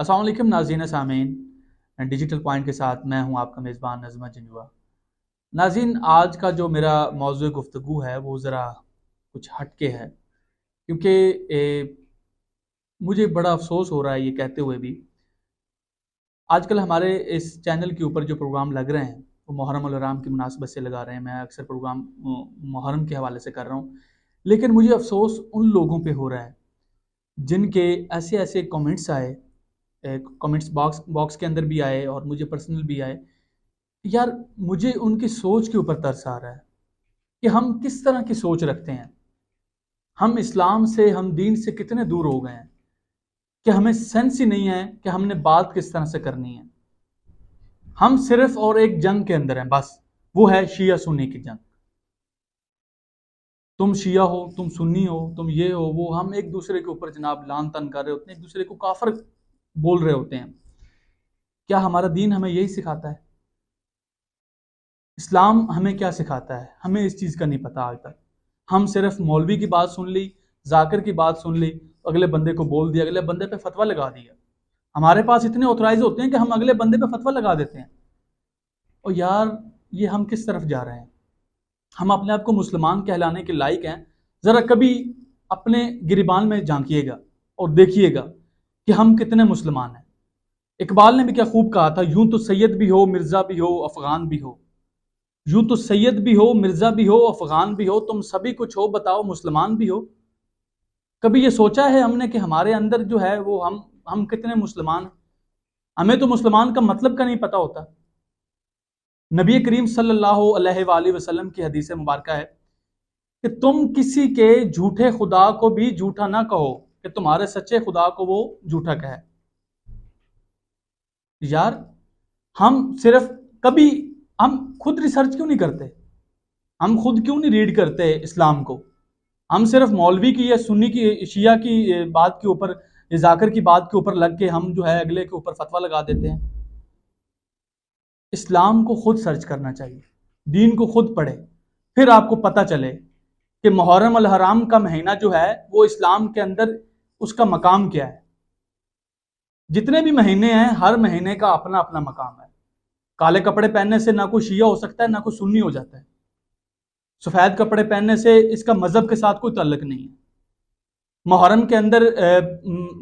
السلام علیکم ناظرین سامعین، ڈیجیٹل پوائنٹ کے ساتھ میں ہوں آپ کا میزبان نظمہ جنجوا۔ ناظرین، آج کا جو میرا موضوع گفتگو ہے وہ ذرا کچھ ہٹ کے ہے، کیونکہ مجھے بڑا افسوس ہو رہا ہے یہ کہتے ہوئے بھی۔ آج کل ہمارے اس چینل کے اوپر جو پروگرام لگ رہے ہیں وہ محرم الحرام کی مناسبت سے لگا رہے ہیں۔ میں اکثر پروگرام محرم کے حوالے سے کر رہا ہوں، لیکن مجھے افسوس ان لوگوں پہ ہو رہا ہے جن کے ایسے کامنٹس آئے، کامنٹس باکس کے اندر بھی آئے اور مجھے پرسنل بھی آئے۔ یار مجھے ان کی سوچ کے اوپر ترس آ رہا ہے کہ ہم کس طرح کی سوچ رکھتے ہیں، ہم اسلام سے، ہم دین سے کتنے دور ہو گئے ہیں کہ ہمیں سینس ہی نہیں ہے کہ ہم نے بات کس طرح سے کرنی ہے۔ ہم صرف اور ایک جنگ کے اندر ہیں، بس وہ ہے شیعہ سنی کی جنگ۔ تم شیعہ ہو، تم سنی ہو، تم یہ ہو وہ، ہم ایک دوسرے کے اوپر جناب لان تان کر رہے ہوتے ہیں، ایک دوسرے کو کافر بول رہے ہوتے ہیں۔ کیا ہمارا دین ہمیں یہی سکھاتا ہے؟ اسلام ہمیں کیا سکھاتا ہے؟ ہمیں اس چیز کا نہیں پتا آج تک۔ ہم صرف مولوی کی بات سن لی، ذاکر کی بات سن لی، اگلے بندے کو بول دیا، اگلے بندے پہ فتویٰ لگا دیا۔ ہمارے پاس اتنے آتھورائز ہوتے ہیں کہ ہم اگلے بندے پہ فتویٰ لگا دیتے ہیں۔ اور یار یہ ہم کس طرف جا رہے ہیں؟ ہم اپنے آپ کو مسلمان کہلانے کے لائق ہیں؟ ذرا کبھی اپنے گریبان میں جھانکیے گا اور دیکھیے گا کہ ہم کتنے مسلمان ہیں۔ اقبال نے بھی کیا خوب کہا تھا، یوں تو سید بھی ہو، مرزا بھی ہو، افغان بھی ہو۔ یوں تو سید بھی ہو، مرزا بھی ہو، افغان بھی ہو، تم سبھی کچھ ہو، بتاؤ مسلمان بھی ہو۔ کبھی یہ سوچا ہے ہم نے کہ ہمارے اندر جو ہے وہ ہم کتنے مسلمان ہیں؟ ہمیں تو مسلمان کا مطلب کا نہیں پتا ہوتا۔ نبی کریم صلی اللہ علیہ وآلہ وسلم کی حدیث مبارکہ ہے کہ تم کسی کے جھوٹے خدا کو بھی جھوٹا نہ کہو کہ تمہارے سچے خدا کو وہ جھوٹا کہے۔ یار ہم صرف کبھی ہم خود ریسرچ کیوں نہیں کرتے؟ ہم خود کیوں نہیں ریڈ کرتے اسلام کو؟ ہم صرف مولوی کی یا سنی کی، شیعہ کی بات کے اوپر یا ذاکر کی بات کے اوپر لگ کے ہم جو ہے اگلے کے اوپر فتویٰ لگا دیتے ہیں۔ اسلام کو خود سرچ کرنا چاہیے، دین کو خود پڑھے، پھر آپ کو پتہ چلے کہ محرم الحرام کا مہینہ جو ہے وہ اسلام کے اندر اس کا مقام کیا ہے۔ جتنے بھی مہینے ہیں ہر مہینے کا اپنا اپنا مقام ہے۔ کالے کپڑے پہننے سے نہ کوئی شیعہ ہو سکتا ہے نہ کوئی سنی ہو جاتا ہے۔ سفید کپڑے پہننے سے اس کا مذہب کے ساتھ کوئی تعلق نہیں ہے۔ محرم کے اندر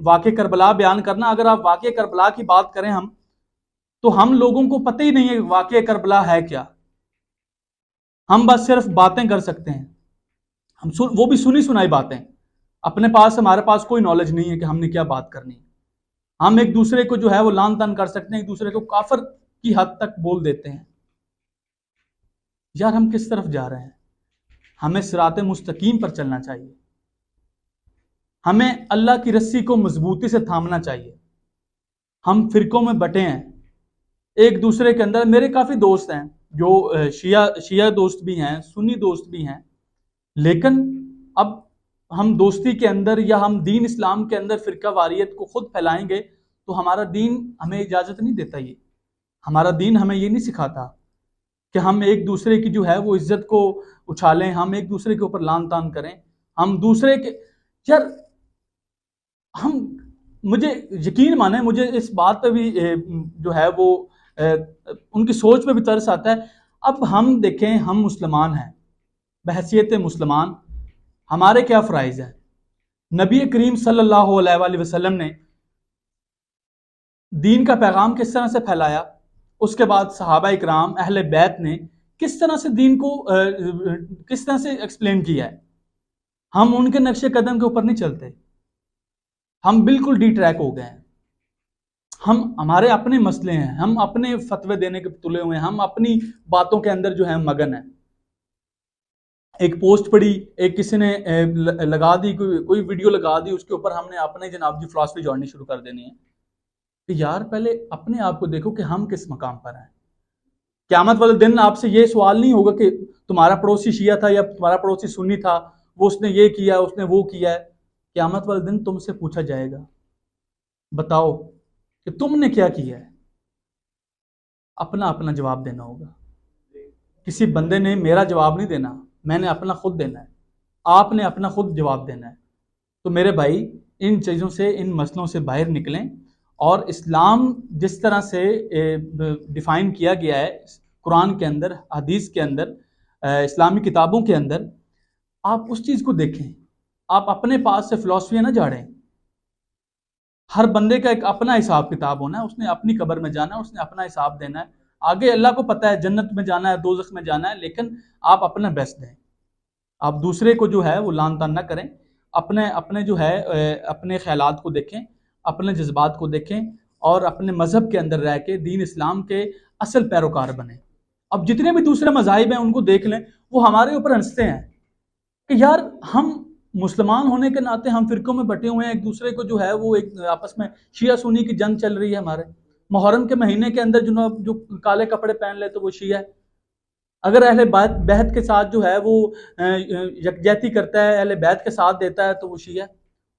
واقع کربلا بیان کرنا، اگر آپ واقع کربلا کی بات کریں تو ہم لوگوں کو پتہ ہی نہیں ہے واقع کربلا ہے کیا۔ ہم بس صرف باتیں کر سکتے ہیں، وہ بھی سنی سنائی باتیں۔ ہمارے پاس کوئی نالج نہیں ہے کہ ہم نے کیا بات کرنی ہے۔ ہم ایک دوسرے کو جو ہے وہ لان تان کر سکتے ہیں، ایک دوسرے کو کافر کی حد تک بول دیتے ہیں۔ یار ہم کس طرف جا رہے ہیں؟ ہمیں صراط مستقیم پر چلنا چاہیے، ہمیں اللہ کی رسی کو مضبوطی سے تھامنا چاہیے۔ ہم فرقوں میں بٹے ہیں ایک دوسرے کے اندر۔ میرے کافی دوست ہیں جو شیعہ دوست بھی ہیں، سنی دوست بھی ہیں، لیکن اب ہم دوستی کے اندر یا ہم دین اسلام کے اندر فرقہ واریت کو خود پھیلائیں گے تو ہمارا دین ہمیں اجازت نہیں دیتا۔ یہ ہمارا دین ہمیں یہ نہیں سکھاتا کہ ہم ایک دوسرے کی جو ہے وہ عزت کو اچھالیں، ہم ایک دوسرے کے اوپر لان تان کریں، ہم دوسرے کے یار مجھے یقین مانے، مجھے اس بات پہ بھی جو ہے وہ ان کی سوچ پہ بھی ترس آتا ہے۔ اب ہم دیکھیں، ہم مسلمان ہیں، بحیثیت مسلمان ہمارے کیا فرائض ہیں؟ نبی کریم صلی اللہ علیہ وآلہ وسلم نے دین کا پیغام کس طرح سے پھیلایا، اس کے بعد صحابہ اکرام اہل بیت نے کس طرح سے دین کو کس طرح سے ایکسپلین کیا ہے۔ ہم ان کے نقش قدم کے اوپر نہیں چلتے، ہم بالکل ڈی ٹریک ہو گئے ہیں۔ ہمارے اپنے مسئلے ہیں، ہم اپنے فتوے دینے کے تلے ہوئے ہیں، ہم اپنی باتوں کے اندر جو ہے مگن ہیں۔ ایک پوسٹ پڑی، ایک کسی نے لگا دی، کوئی ویڈیو لگا دی، اس کے اوپر ہم نے اپنے جناب کی فلسفی جوڑنی شروع کر دینی ہے کہ یار پہلے اپنے آپ کو دیکھو کہ ہم کس مقام پر ہیں۔ قیامت والے دن آپ سے یہ سوال نہیں ہوگا کہ تمہارا پڑوسی شیعہ تھا یا تمہارا پڑوسی سنی تھا، وہ اس نے یہ کیا، اس نے وہ کیا ہے۔ قیامت والے دن تم سے پوچھا جائے گا، بتاؤ کہ تم نے کیا کیا ہے۔ اپنا اپنا جواب دینا ہوگا۔ کسی بندے نے میرا جواب نہیں دینا، میں نے اپنا خود دینا ہے، آپ نے اپنا خود جواب دینا ہے۔ تو میرے بھائی ان چیزوں سے، ان مسئلوں سے باہر نکلیں اور اسلام جس طرح سے ڈیفائن کیا گیا ہے قرآن کے اندر، حدیث کے اندر، اسلامی کتابوں کے اندر، آپ اس چیز کو دیکھیں. آپ اپنے پاس سے فلسفیاں نہ جھاڑیں. ہر بندے کا ایک اپنا حساب کتاب ہونا ہے، اس نے اپنی قبر میں جانا ہے، اس نے اپنا حساب دینا ہے. آگے اللہ کو پتہ ہے جنت میں جانا ہے دوزخ میں جانا ہے، لیکن آپ اپنا بیسٹ دیں. آپ دوسرے کو جو ہے وہ لان تان نہ کریں. اپنے جو ہے اپنے خیالات کو دیکھیں، اپنے جذبات کو دیکھیں، اور اپنے مذہب کے اندر رہ کے دین اسلام کے اصل پیروکار بنیں. اب جتنے بھی دوسرے مذاہب ہیں ان کو دیکھ لیں، وہ ہمارے اوپر ہنستے ہیں کہ یار ہم مسلمان ہونے کے ناطے ہم فرقوں میں بٹے ہوئے ہیں، ایک دوسرے کو جو ہے وہ ایک آپس میں شیعہ سنی کی جنگ چل رہی ہے. ہمارے محرم کے مہینے کے اندر جو کالے کپڑے پہن لے تو وہ شیعہ ہے. اگر اہل بیت کے ساتھ جو ہے وہ یکجہتی کرتا ہے، اہل بیت کے ساتھ دیتا ہے تو وہ شیعہ ہے.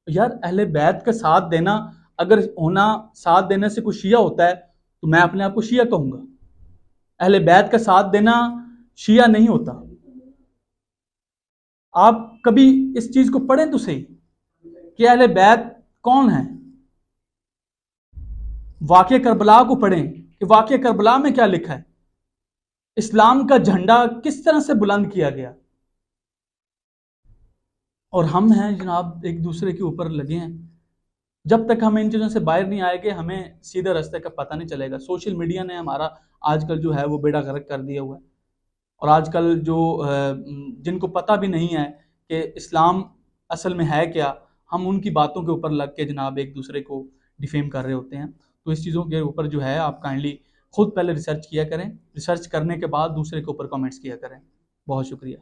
یار اہل بیت کا ساتھ دینا، اگر ساتھ دینے سے کوئی شیعہ ہوتا ہے تو میں اپنے آپ کو شیعہ کہوں گا. اہل بیت کا ساتھ دینا شیعہ نہیں ہوتا. آپ کبھی اس چیز کو پڑھیں تو صحیح کہ اہل بیت کون ہیں. واقعہ کربلا کو پڑھیں کہ واقعہ کربلا میں کیا لکھا ہے، اسلام کا جھنڈا کس طرح سے بلند کیا گیا. اور ہم ہیں جناب ایک دوسرے کے اوپر لگے ہیں. جب تک ہم ان چیزوں سے باہر نہیں آئے گے ہمیں سیدھے راستے کا پتہ نہیں چلے گا. سوشل میڈیا نے ہمارا آج کل جو ہے وہ بیڑا غرق کر دیا ہوا ہے. اور آج کل جو جن کو پتہ بھی نہیں ہے کہ اسلام اصل میں ہے کیا، ہم ان کی باتوں کے اوپر لگ کے جناب ایک دوسرے کو ڈیفیم کر رہے ہوتے ہیں. تو اس چیزوں کے اوپر جو ہے آپ کائنڈلی خود پہلے ریسرچ کیا کریں. ریسرچ کرنے کے بعد دوسرے کے اوپر کامنٹس کیا کریں. بہت شکریہ.